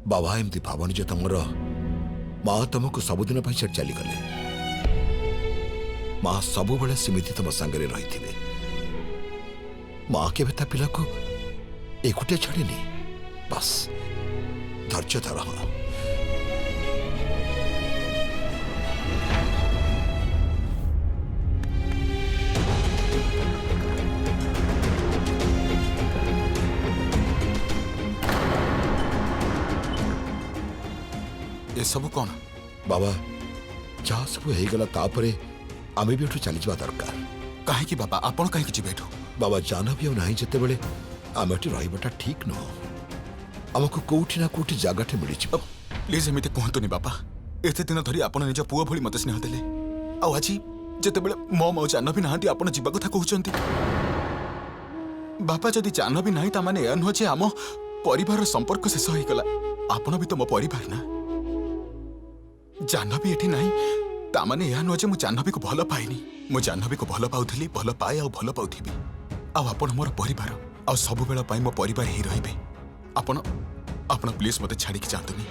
बाबा एमती भावनी जो तुमर माँ तुमको सबुदिन चली गले माँ सब बड़े सेमती तुम सांगे रही थे माँ के ता पिला को एकुटिया छाड़ेनी बस धैर्य धर ये सब कौन बाबा जहाँ सब होगला तापरे आमे भी एठू चली जा दरकार कहीं बाबा आपण कहीं जी बाबा जान भी ना जिते बड़े आम एटी रहा ठीक नुह आमको कौटी ना कौटी जगह मिली प्लीज एमती कहतुनि बाबा एते दिन धरी आपण निज पुओ भली मते स्नेह देले आज जिते बड़े मो मो जान भी नहांती आपण जीवा कथा कहउचंती बापा जदि जान भी नहीं तामाने ए नुह जे आम परिवार संपर्क शेष हो गला आपण भी तो मो परिवार ना जाह्नवी एठी नहीं तामाने यह नुह जे मु जाह्नवी को भल पाइनी मु जाह्नवी को भल पाउथली भल पाए आ भल पाउथिबी आपण मोर परिवार आ सब बेला पाई मो परिवार ही रहिबे आपण प्लीज मते छाड़ी के जातुनी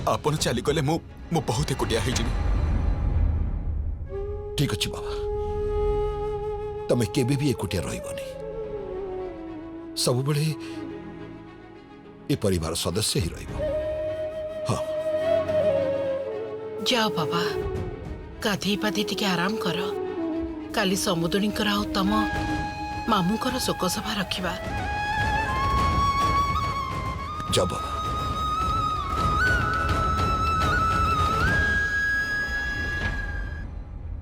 आपण चली गले मु बहुत एकुटिया हे जिनी ठीक अछि बाबा तमे केबे भी एकुटिया रहिबनी सब बेले ए परिवार सदस्य ही रहिबो हां जाओ बाबा गाधे पाधे टिके आराम कर काली समुदुणी तम मामूकर शोक सभा रखिबा जा बाबा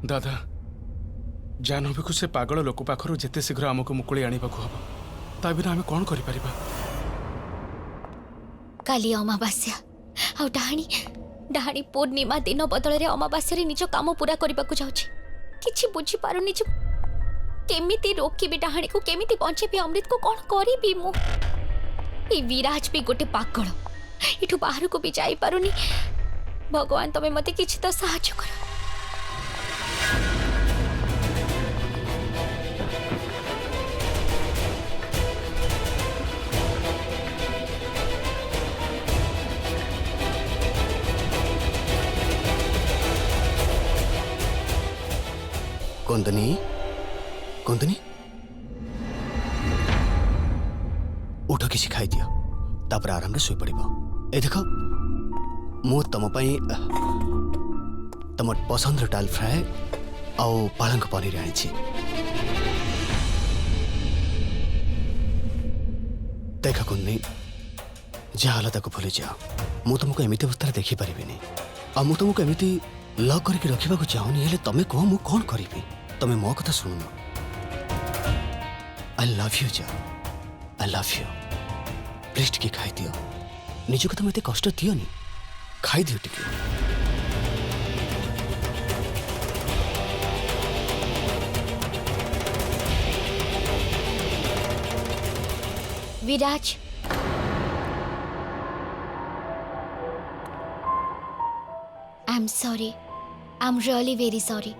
दादा जाह्नवी को से पागल लोक पाखर जिते शीघ्र आमको मुकुली आने को हम ता बिना आम कौन कर काली अमावास्या आ डाहाणी डाहाणी पूर्णिमा दिन बदल अमावास्या निज काम पूरा करने को जाऊँ कि बुझी पारुनी केमिति रोकबी डाहाणी को केमिति बंचेबी अमृत को कौन करी मु विराज भी गोटे पागल इठू बाहर को भी जाई पारुनी भगवान तमे मते किछि तो सहायता कर कुंदनी कुंदनी उठ किसी खाई दियो तापर आराम रे सोई पड़िबो ए देखो मु तम पई तम पसंद डाल फ्राए आउ पालंग पनीर आनी छी देखा कुंदनी जहाँ ताको भूली जाओ मु तुमको एमती अवस्था देखी पारिबिनी आ मु तुमको एमती लॉक करके रखा चाहूनी हेले तमे कह मु कौन करी तमे मो कथा सुन आई लव यू जा आई लव यू प्लीज टिके खाई दियो निज को तुम एते कष्ट दियोनी खाई दियो टिके Viraj I am sorry I am really very sorry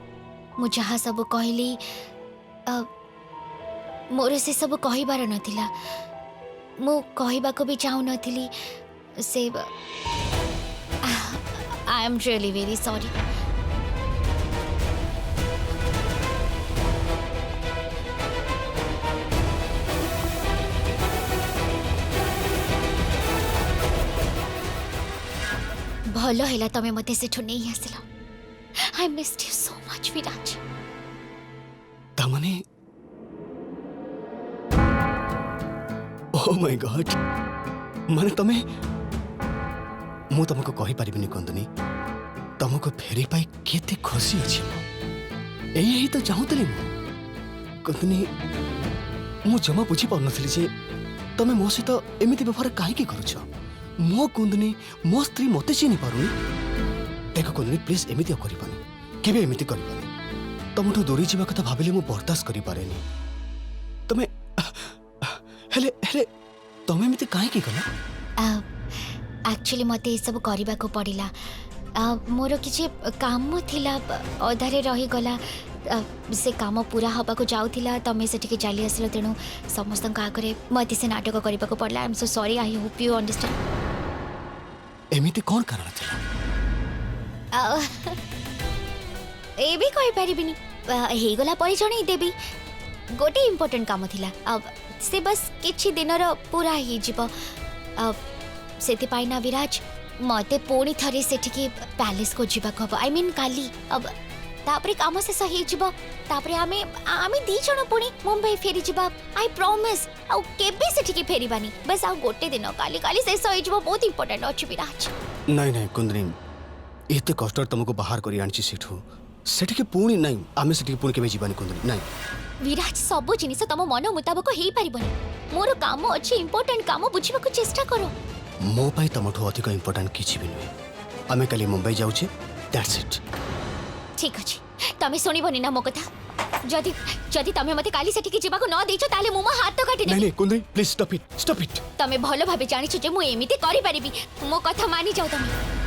मु जहाँ सब कहली मोर से सब कहिबार नथिला मु कहिबा को भी चाहू नथिली से I am really very sorry भलो हैला तमे मते सेठो नहीं आसिला I missed you so much Viraj तमने ओह माय गॉड माने तमे मु तुमको कहि परिबिनी कुंदनी तुमको फेरी पाई केते खुशी अछि मो एही तो चाहूतली मु कुंदनी मु जमा बुझी पाउनथली जे तमे मो सहित एमिति व्यवहार काहे की करूछ मो कुंदनी मो स्त्री मते चिनी पारुनी देखो कुंदनी प्लीज एमिति करिबानी केबे एमिति करिबानी तुमठु दूरी जीवा कथा भाबिले मु बर्दाश्त करि पारेनी तमे हेले हेले तमे एमिति काहे की कला एक्चुअली मते ए सब करबा को पड़िला मोर किछि काम थिला अधारे रही गला से काम पूरा हबा को जाउथिला तमे सेठी के चली आसिलो तेनु समस्त आगे मते से नाटक करबा को पड़ला I am so sorry I hope you understand एमिति कौन कारण थिला ए भी कहि परिबिनी हे गला परि जणै देबी गोटे इम्पोर्टेंट काम थिला अब से बस किछि दिनर पूरा ही जीव सेति पाई ना विराज मते पुणी थरे सेठिकी पैलेस को जीवा हब आई मीन काली अब तापरे काम शेष हो जीव तापरे आमे आमे दी जण पुणी मुंबई फेरी जीवा आई प्रॉमिस आ केबे सेठिकी फेरीबानी बस आ गोटे दिन काली काली शेष हो जीव बहुत इंपोर्टेंट अछि विराज नहीं नहीं कुंदनी एते कष्ट तुमको बाहर करी आनछि सेठू सेठिके पुणी नहीं आमे सेठिके पुणी केबे जीवानी कुंदनी नहीं विराज सब जिनिस तम मन मुताबक हेई पारिबनी मोर काम अछि इंपोर्टेंट काम बुझिबाकू चेष्टा करो मो पाई तमठो अधिक इंपोर्टेंट किछि भी नुहे आमे काली मुंबई जाउछे दैट्स इट ठीक अछि तमे सुनिबनी ना मो कथा जदि जदि तमे मते काली सेठिकी जीवाकू न देइछो ताले मु हाथ तो काटी नहीं देबी नहीं कुंदनी प्लीज स्टॉप इट तमे भलो भाबे जानिछो जे मु एमिते करि पारिबी मो कथा मानि जाउ तमे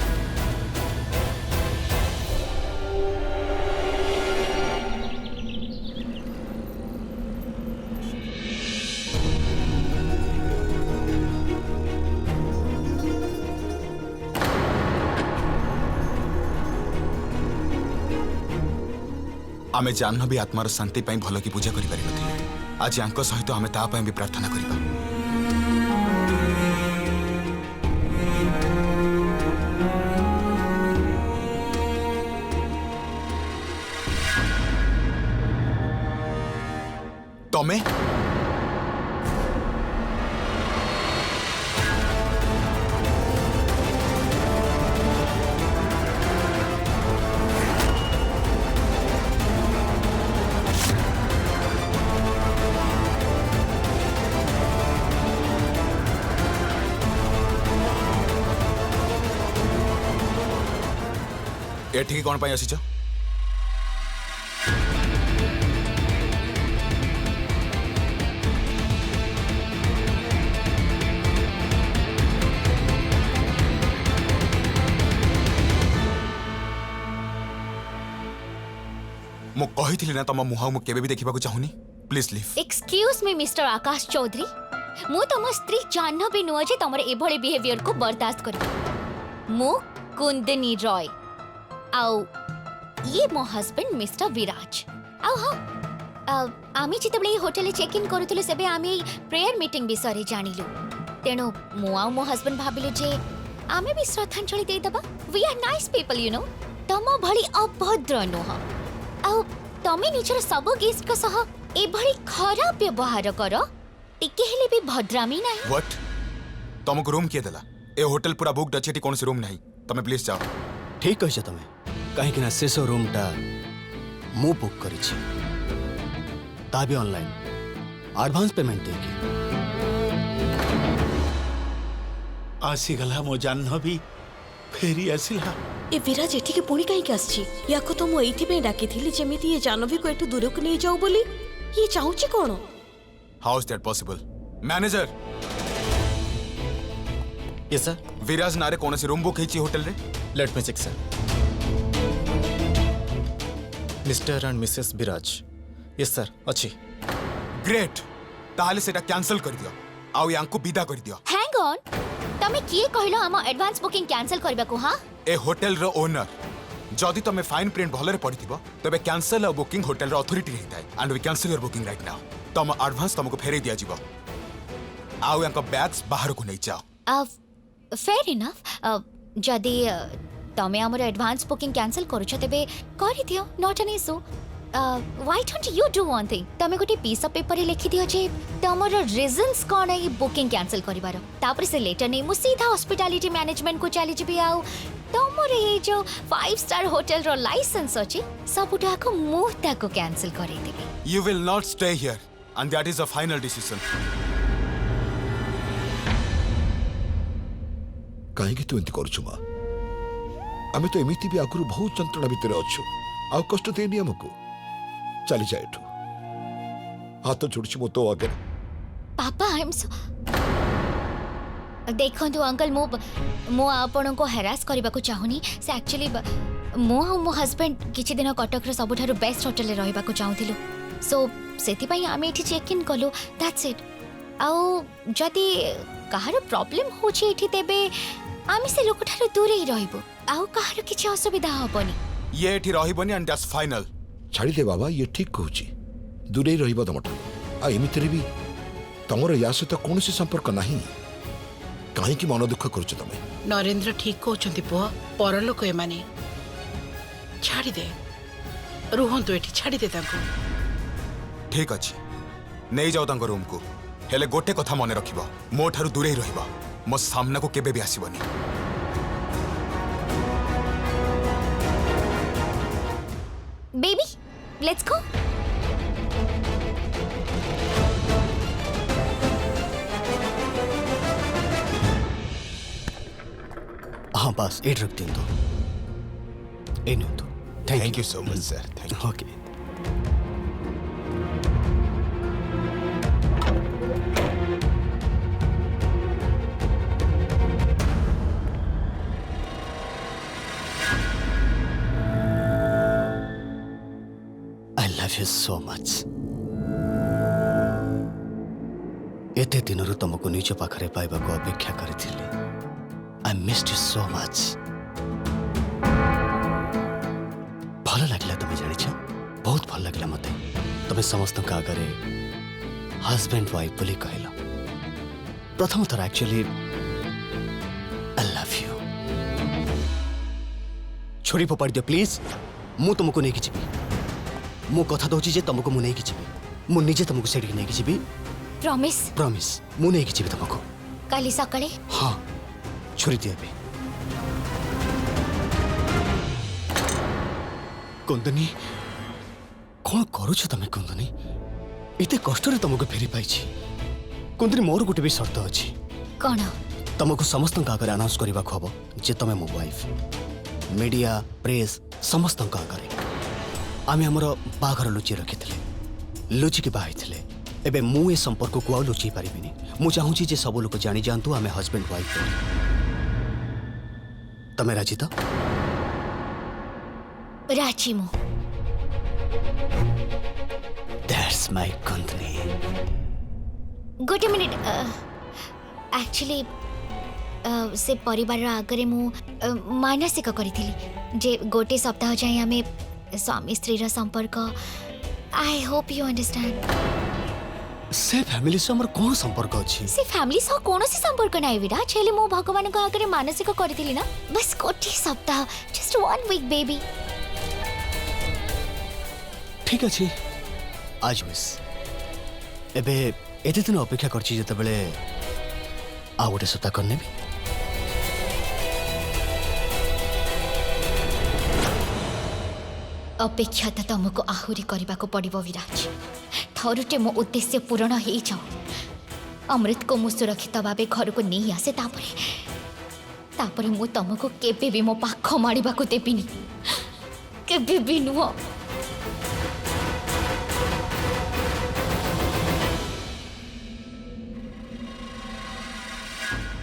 आमे जाह्नवी आत्मार शांति पाई भल की पूजा करि पारि नथिले आज यांक सहित आमे ता पाई भी प्रार्थना करिबा तमे एठिकी कौन पाई आसीच मु कहिथिली ना तम मुहा मु केबे भी देखिबा को चाहुनी please leave excuse me Mr Akash Chaudhary मु तम स्त्री जाह्नवी नुह जे तमर एभळे बिहेवियर को बर्दाश्त करी मु कुंदनी रॉय आउ ये मो हस्बैंड मिस्टर विराज आउ हाँ आमी जितेबळे होटल चेक इन करूथुले सेबे आमी प्रेयर मीटिंग विषय जानिलु तेणु मु आउ मो हस्बैंड भाबिलु जे आमे भी श्रद्धांजलि दे दबा we are nice people you know तम भली अभद्र नुह आउ तमे निजर सब गेस्ट का सह एभली खराब व्यवहार कर टिके हेले भी भद्रामी नाही व्हाट तुमको रूम किए देला ए होटल पूरा बुक अछि कोन से रूम नहीं तमे प्लीज जाओ ठीक कहिछ तमे काहे कि ना शेष रूम टा मु बुक करिछि ता भी ऑनलाइन एडवांस पेमेंट देके आसीगला मो जाह्नवी फेरी आसिला ए विराज एठिके पुणी कहीं आसी या को तो मु एथि पे डाकी थिली जेमिति ये जाह्नवी को एठु दूर को नहीं जाऊ बोली ये चाहूची कोन how is that possible manager yes sir Viraj नारे कोन से रूम बुक हेची होटल रे let me check sir Mr and Mrs Viraj yes sir अच्छी ग्रेट ताले सेटा कैंसिल कर दियो आउ यांको विदा कर दियो हैंग ऑन तमे किए कहलो हम एडवांस बुकिंग कैंसिल करबा को हां ए होटल रो ओनर जदि तमे फाइन प्रिंट भलरे पड़िथिबो तबे कैंसिल और बुकिंग होटल रो अथॉरिटी रहिताय and we cancel your booking right now तम एडवांस तुमको फेरे दिया जीवो आउ यांको बैग्स बाहर को नहीं जाओ फेयर इनफ जदि तमे हमर एडवांस बुकिंग कैंसिल करूछ तेबे करि दियो not an issue why don't you do one thing तमे गोटे पीस ऑफ पेपर लिखि दियो जे तमर रीजंस कोन है बुकिंग कैंसिल करिवार तापर से लेटर नै मु सीधा हॉस्पिटैलिटी मैनेजमेंट को चली जिबी आउ तमर ये जो 5 स्टार होटल रो लाइसेंस अछि सबुटा को मुहता को कैंसिल करि देबी you will not stay here and that is a final decision कहीं तू एमती करुछु मा आमे तो एमिति भी आगुरु बहुत जंत्रणा भितर अच्छु आ कष्ट देनी हमको चली जाए एठू हाथ जोड़छि मो तो आगे पापा आई एम सो देखंतु अंकल मो आपण को हेरास करबा को चाहुनी से एक्चुअली मो आ मो हस्बैंड किछि दिन कटक रो सबठारु बेस्ट होटल रे रहबा को चाहुथिलु सो सेति पई आमे एठी चेक इन कलो दैट्स इट आउ जदी कहार प्रॉब्लम होछि एठी तेबे आमी से लोकठार दूर ही रहइबो आउ कहार किछि असुविधा हबनी ये एठी रहिबनी एंड दैट्स फाइनल। छाड़ी दे बाबा, ये ठीक कहूची। दूरे रहिबा तमठु। आ एमितिरे भी तमर या सहित कौनसी संपर्क नहीं। काहे कि मन दुख करूछ तमे? नरेंद्र ठीक कहउछंती पुआ, परलोक एमाने। छाड़ी दे, रुहंतु एठी, छाड़ी दे तांको। ठीक अछि, नहीं जाओ तांको रूम को। हेले गोटे कथा मन रखिबो, मो ठारू दूरे ही रहिबो। मो सामना को केबे भी आसीबनी। Baby let's go. हाँ बस एट रख दिन तो ए नहीं तो thank you so much sir. Thank you. Okay I love you so much. एते दिनरु तुमको निज पाखरे पाइबाको अपेक्षा करिथिले। I missed you so much. भल लागला तुम जानिछ, बहुत भल लागला मते। तुम समस्त का आगरे हस्बैंड वाइफ बोली कहला। प्रथम थर एक्चुअली I love you. छोरी फोपाड़ी दियो प्लीज। मु तुमको नहीं किछि मु कथा दउछि जे तुमको मु नहीं किछि मु निजे तुमको सेडी नहीं किछि प्रॉमिस प्रॉमिस मु नहीं किछि तुमको काली सकाळे। हाँ छोरी दिया भी कुंदनी कौन करुछ तमे कुंदनी इते कष्ट रे तुमको फेरी पाइछि कुंदनी मोर गुटे भी शर्त अछि कोन तुमको समस्त आगे अनाउंस करबा हबो जे तमे मो वाइफ मीडिया प्रेस समस्त आगे आमे हमर बाघर लुचि रखिथिले लुचि के बाहिथिले एबे मु ए संपर्क को आ लुचि पारिबिनी मु चाहूची जे सब लोग जानि जानतु आमे हस्बैंड वाइफ तमे राजी तो राजी मु दैट्स माय कुंदनी गोटे मिनिट एक्चुअली से परिवार आगे मु मानसिक करी जे गोटे सप्ताह जाए आमे स्वामी स्त्री रा संपर्क आई होप यू अंडरस्टैंड से फैमिली से हमर कोन संपर्क अछि से फैमिली से कोन से संपर्क नै विरा छेले मो भगवान को आगे मानसिक करथिली ना बस गोटे सप्ताह जस्ट 1 वीक बेबी ठीक अछि आज बस एबे एते दिन अपेक्षा करछि जते बेले आ गोटे सप्ताह करने भी अपेक्षा तो तुमको आहुरी करने को पड़ो विराज थरुटे मो उद्देश्य पूरण हो जाओ अमृत को मु सुरक्षित भाव घर को नहीं आसे तापरे मु तुमको केबे भी मो पाख मारिबा को देबिनी केबे भी नुह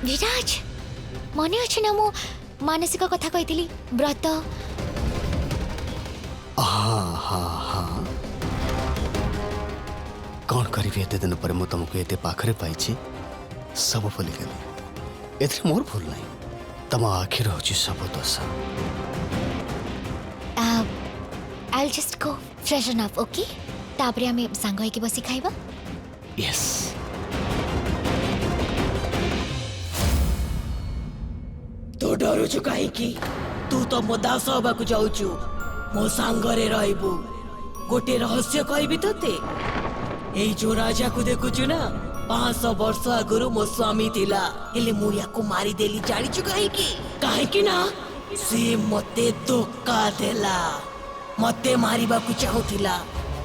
विराज मने अछि ना मो मानसिक कथा कहितली व्रत हाँ हाँ हाँ कौन करी एते दिन पर मु तुमको एते पाखरे पाइछि सब भूली गली एथरे मोर भूल नहीं तम आखिर होछि सब दोष I'll just go freshen up okay तापरे हमें सांग होई के बसी खाइबा यस तो डरू छु काहे की तू तो मो दास हबा को जाउछु मो सांगरे रहइबू गोटे रहस्य कहबी तते एई जो राजा को देखुछु ना 500 वर्ष आगुरु मो स्वामी थिला हेले मु याको मारी देली जानि छु काहे की ना से मते धोखा देला मते मारिबा को चाहुथिला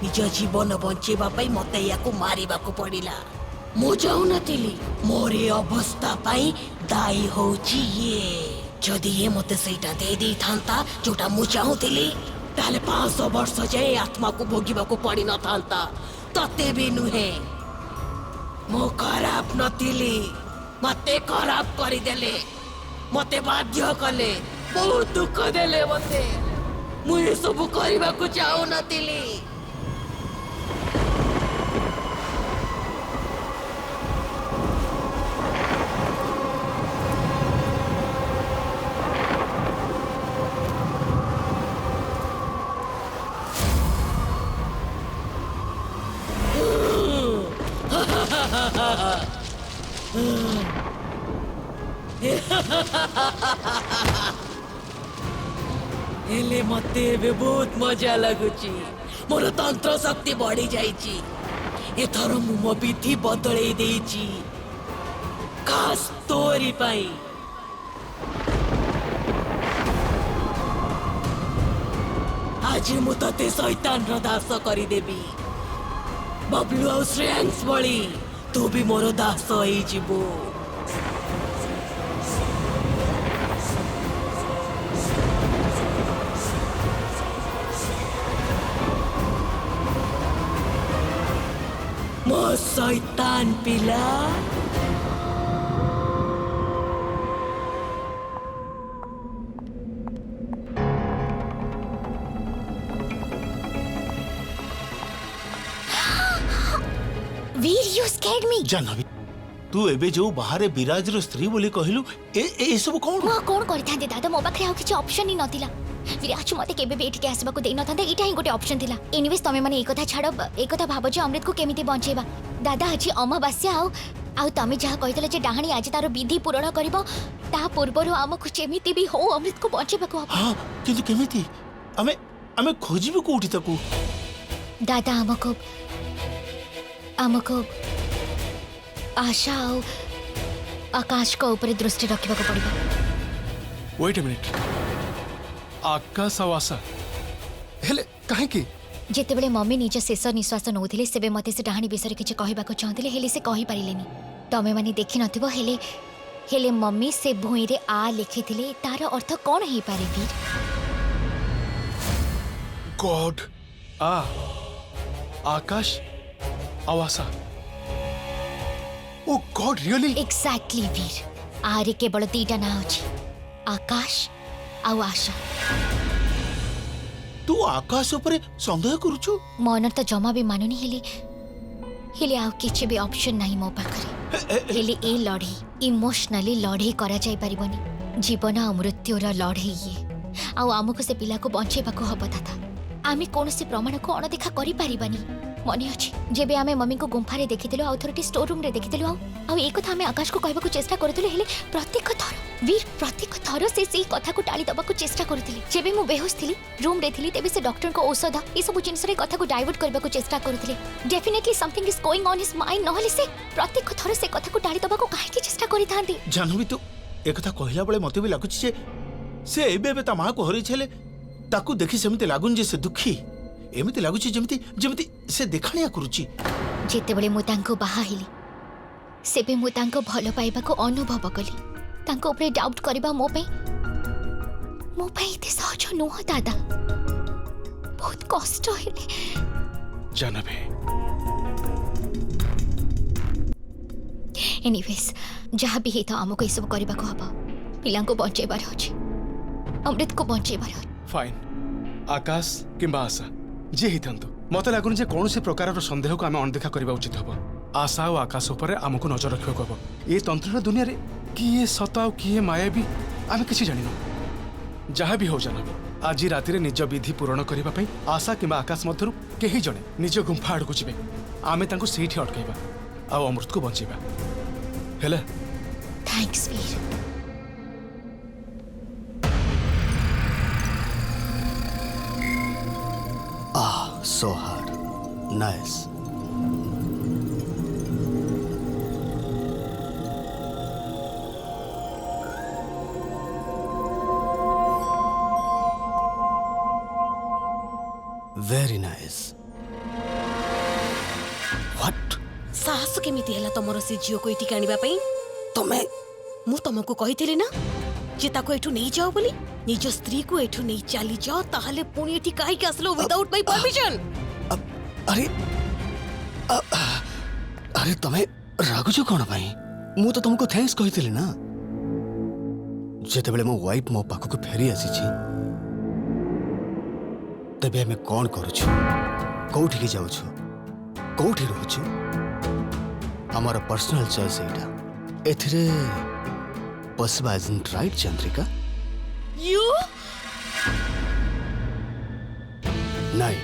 निज जीवन बंचेबा पई मते याको मारिबा को पड़िला मु जाउ नथिली मोरे अवस्था पई दाई होची ये जदि ये मते सेटा दे दी थांता जोटा मु चाहुथिली ताले 500 वर्ष जाए आत्मा को भोगिबा को पड़ी न थांता तते भी नुहे मो खराब नथिली मते खराब करी देले मते बाध्य कले बहुत दुख देले मते मु ये सब करबा को चाहू नथिली हेले मते एबे बहुत मजा लगुची मोर तंत्र शक्ति बढ़ी जाइची एथर मु मो विधि बदलई देइची खास तोरी पाई आज मु तते शैतान रो दास करी देबी बबलू और श्रेयांश बड़ी तू भी मोर दास होई जीवो मो शैतान पिला वीर यू स्कैर्ड मी जाह्नवी तू एबे जो बाहर विराज रो स्त्री बोली कहलु ए सब कौन मो कोन करथांदे दादा मो पाखरे आ किछ ऑप्शन ही नथिला विराज मते केबे बेठ के आसबा को देई नथांदे एटा ही गोटे ऑप्शन थिला एनीवेज तमे माने एकथा छाड़ो एकथा भाबो जे अमृत को केमिति बंचेबा दादा आज अमावास्या आउ तमे जहा कहितले जे डाहणी आज तारो विधि पूर्ण करबो ता पूर्वरु हमकु जेमिति भी हो अमृत को बंचेबा को हां किंतु केमिति हमें खोजिबे कोठी तकू दादा हमको आशा और आकाश को ऊपर दृष्टि रखा पड़ेगा वेट अ मिनिट आकाश और आशा हेले काहे की जितेबले मम्मी निज शेष निश्वास नौथिले सेबे मते से डाहाणी विषय किछि कहबाको चाहथिले हेले से कहि पारिलेनी तमे माने देखि नथिबो हेले मम्मी से भुई रे आ लिखिथिले तार अर्थ कोन हे पारे वीर गॉड आकाश और आशा ओ गॉड रियली एक्जेक्टली वीर आरे केवल दीटा ना अछि आकाश और आशा तू आकाश ऊपर संदेह करूछु मन तो जमा भी मानुनी हेले आउ किछि भी ऑप्शन नहीं मो पाखरे हेले ए लड़े इमोशनली लड़े करा जाय परिबनी जीवन और मृत्युर लड़े ये आउ आमको से पिला को बंचेबा को हब दादा आमे कोनोसी प्रमाण को अणदेखा करि पारिबानी मने अछि जेबे आमे मम्मी को गुंफा रे देखिथिलो अथॉरिटी स्टोर रूम रे देखिथिलो आउ एक कथा आमे आकाश को कहबा को चेष्टा करथिलो हेले प्रत्येक थर से कथा को टाली दबा को चेष्टा करथिले जेबे मु बेहोश थिली रूम रे थिली तेबे से डॉक्टर को औषध ए सब जिंस रे कथा को डाइवर्ट करबा को चेष्टा करथिले definitely something is going on his mind नहले से प्रत्येक थर से कथा को टाली दबा को काहे की चेष्टा करिथांती जाह्नवी तू एक कथा कहला बळे मते भी लागुछि जे से एबे ता मां को हरि छले ताकू देखि सेमते लागुन जे से दुखी एमिति लागुछि जेमिति से देखाणिया करूछि जेते बळे मु तांको बाहा हिली सेबे मु तांको भलो पाइबा को अनुभव कली तांको ऊपर डाउट करबा मो पे इते सहज नुह दादा बहुत कष्ट हेले जाह्नवी एनीवेज जहाँ भी ही था हमको ये सब करबा को हबा पिला को बंचेबार अछि अमृत को बंचेबार फाइन आकाश किंबा आशा जे ही थांतो मते लागुन जे कोनोसी प्रकार संदेह को आमे अनदेखा करबा उचित हबो आशा और आकाश ऊपर आमको नजर रखियो हबो ये तंत्र दुनिया रे किए सत और किए माया भी आमे किछि जानिनो जहाँ भी हो जाह्नवी आज राति रे निज विधि पूर्ण करबा पई आशा किंबा आकाश मध्यरु केही जणे निज गुंफा आड़ को जिवे आमे तांको सेठी अटकाइबा आ अमृत को बंचेबा हेला thanks Veer so hard. Nice. Very nice. What? साहस केमिति हला तमरो से जियो को इटी कानिबा पई तमे मु तमको कहिथिली ना जे ताको एठु नहीं जाओ बोली निज स्त्री को एठु नहीं चली जाओ ताहले पुणी एठी काहे के असलो विदाउट माय परमिशन अरे तमे रागुछु कोन भाई मु तो तुमको थैंक्स कहिथिली ना जेते बेले मो वाइफ मो पाखो को फेरी आसी छी तबे हमें कोन करूछु कोठी के जाउछु कोठी रहछु हमारा पर्सनल चॉइस एटा एथिरे पसबा इजंट राइट चंद्रिका यू नहीं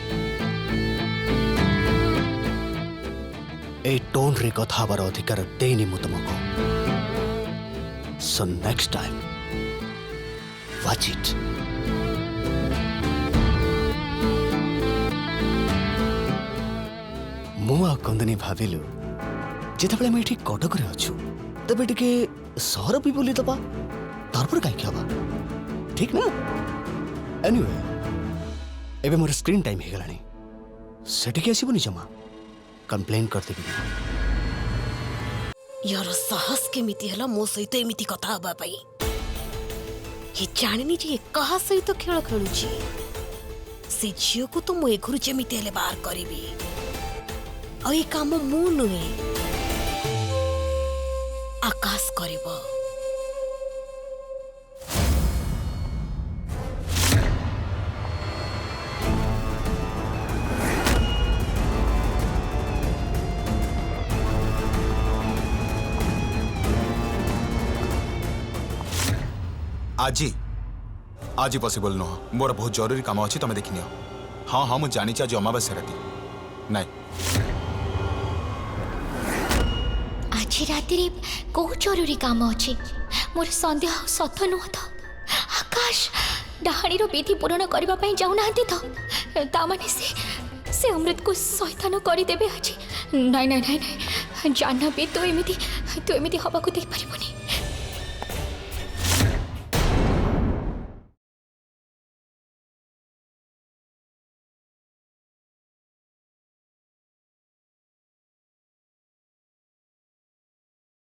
ए टोन रे कथा बार अधिकार देनी मु तुमको so next time watch it. मु आ कंदनी भाविलु जितेबाला मैं कटक रे अच्छु तबे टिके सहर भी बुली दबा तारपर काई हवा ठीक ना। एनीवे एबे मोर स्क्रीन टाइम हे गलानी सेटिके आसीबनी जमा कंप्लेन करते भी यार साहस केमिति हला मो सहित एमिति कथा हबा पई ये जानिनी जे कहा सहित खेल खेलुची से झियो को तो मो एघुरु जेमिति हेले बाहर करिवि आ ये काम मु नुहे आकाश करिवो। आज पॉसिबल नुह मोर बहुत जरूरी काम अच्छी तुम देखनी। हाँ हाँ मुझे जानी आज अमावास्या राति नाई आज राति रे को जरूरी काम अछि मोर संदेह सत नुह तो आकाश डाहाणी रो विधि पूर्ण करबा पई जाउ नाहंती तो ता माने से अमृत को शैतान करि देबे अछि। नाइ नाइ नाइ नाइ जानबे तो एमिति हबा को देख परिबनी।